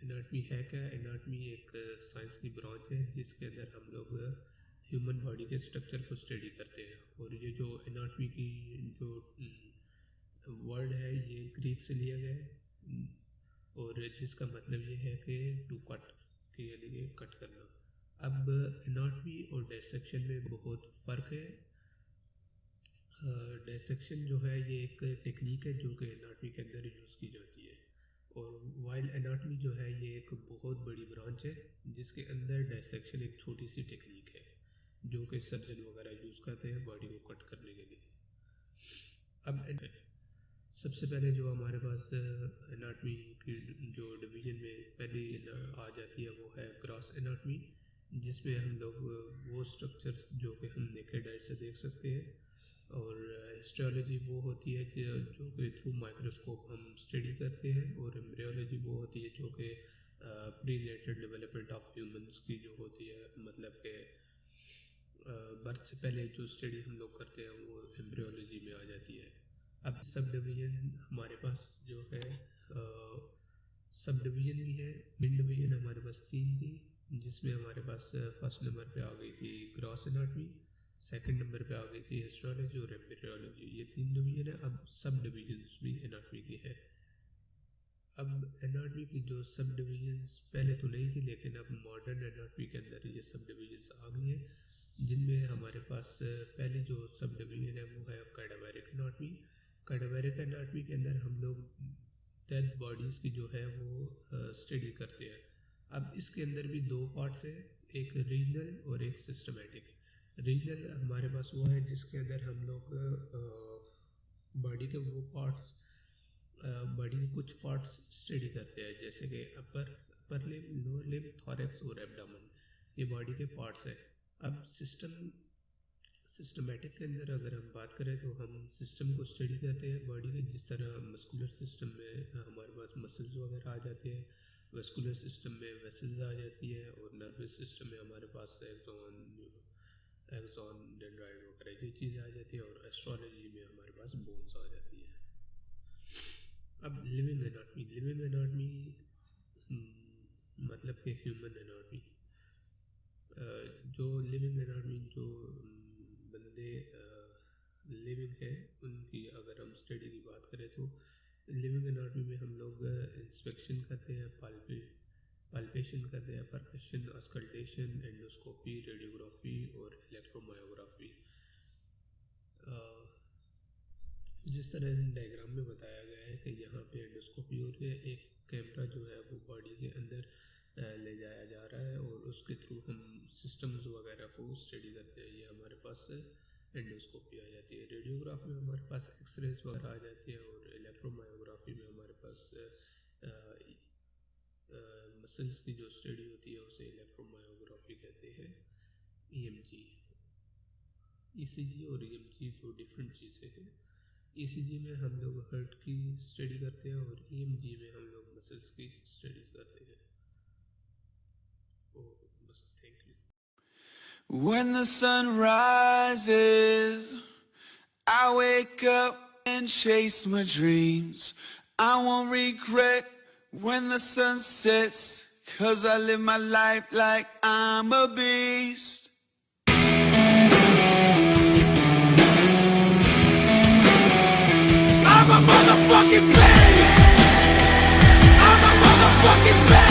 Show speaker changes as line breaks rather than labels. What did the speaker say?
Anatomy है क्या? Anatomy एक साइंस की ब्रांच है जिसके अंदर हम लोग ह्यूमन बॉडी के स्ट्रक्चर को स्टडी करते हैं। और ये जो एनाटमी की जो वर्ड है ये ग्रीक से लिया गया है और जिसका मतलब ये है कि टू कट, कि यानी कि कट करना। अब एनाटमी और डायसेक्शन में बहुत फ़र्क है। डायसेक्शन जो है ये एक टेक्निक है जो कि एनाटमी के अंदर यूज़ की जाती है, और वाइल एनाटमी जो है ये एक बहुत बड़ी ब्रांच है जिसके अंदर डायसेक्शन एक छोटी सी टेक्निक है जो कि सर्जन वगैरह यूज़ करते हैं बॉडी को कट करने के लिए। अब सबसे पहले जो हमारे पास एनाटमी की जो डिवीज़न में पहले आ जाती है वो है ग्रॉस एनाटमी, जिसमें हम लोग वो स्ट्रक्चर्स जो कि हम नेकेड आई से देख सकते हैं, और हिस्टोलॉजी वो होती है जो कि थ्रू माइक्रोस्कोप हम स्टडी करते हैं, और एम्ब्रियोलॉजी वो होती है जो कि प्रीनेटल डेवलपमेंट ऑफ ह्यूमंस की जो होती है, मतलब कि बर्थ से पहले जो स्टडी हम लोग करते हैं वो एम्ब्रियोलॉजी में आ जाती है। अब सब डिवीज़न हमारे पास जो है सब डिवीज़न भी है। मिड डिवीज़न हमारे पास 3 थी, जिसमें हमारे पास फर्स्ट नंबर पे आ गई थी ग्रॉस एनाटमी, सेकंड नंबर पे आ गई थी हिस्टोलॉजी और एम्ब्रियोलॉजी। ये 3 डिवीज़न है। अब सब डिवीजन्स भी एनाटमी की है। अब एनाटमी की जो सब डिवीजन्स पहले तो नहीं थी, लेकिन अब मॉडर्न एनाटमी के अंदर ये सब डिवीजन्स आ गई हैं, जिनमें हमारे पास पहली जो सब डिवीज़न है वो है कैडावेरिक एनाटमी। कैडावेरिक एनाटमी के अंदर हम लोग डेड बॉडीज़ की जो है वो स्टडी करते हैं। अब इसके अंदर भी 2 पार्ट्स हैं, एक रीजनल और एक सिस्टमेटिक। रीजनल हमारे पास वो है जिसके अंदर हम लोग बॉडी के वो पार्ट्स, बॉडी के कुछ पार्ट्स स्टडी करते हैं, जैसे कि अपर लिम, लोअर लिम, थॉरैक्स और एब्डोमेन, ये बॉडी के पार्ट्स हैं। अब सिस्टमेटिक के अंदर अगर हम बात करें तो हम सिस्टम को स्टडी करते हैं बॉडी के, जिस तरह मस्कुलर सिस्टम में हमारे पास मसल्स वगैरह आ जाते हैं, वेस्कुलर सिस्टम में वेसल्स आ जाती है, और नर्वस सिस्टम में हमारे पास एक्सॉन डेंड्राइट वगैरह ये चीज़ें आ जाती है, और एस्ट्रोलॉजी में हमारे पास बोन्स आ जाती है। अब लिविंग एनाटमी मतलब कि ह्यूमन एनाटमी। जो लिविंग एनाटमी जो बंदे लिविंग है उनकी अगर हम स्टडी की बात करें तो लिविंग एनाटमी में हम लोग इंस्पेक्शन करते हैं, पाल्पेशन करते हैं, परकशन, अस्कल्टेशन, एंडोस्कोपी, रेडियोग्राफी और इलेक्ट्रोमायोग्राफी। जिस तरह डायग्राम में बताया गया है कि यहाँ पे एंडोस्कोपी हो रही है, एक कैमरा जो है वो बॉडी के अंदर ले जाया जा रहा है और उसके थ्रू हम सिस्टम्स वगैरह को स्टडी करते हैं, ये हमारे पास एंडोस्कोपी आ जाती है। रेडियोग्राफी में हमारे पास एक्सरेज वगैरह आ जाती है, और इलेक्ट्रोमायोग्राफी में हमारे पास मसल्स की जो स्टडी होती है उसे इलेक्ट्रोमायोग्राफी कहते हैं। ईएमजी, ईसीजी और ईएमजी 2 डिफरेंट चीज़ें हैं। ईसीजी में हम लोग हार्ट की स्टडी करते हैं और ईएमजी में हम लोग मसल्स की स्टडी करते हैं। बस, thank you.
When the sun rises, I wake up and chase my dreams. I won't regret when the sun sets, 'cause I live my life like I'm a beast. I'm a motherfucking beast. I'm a motherfucking beast.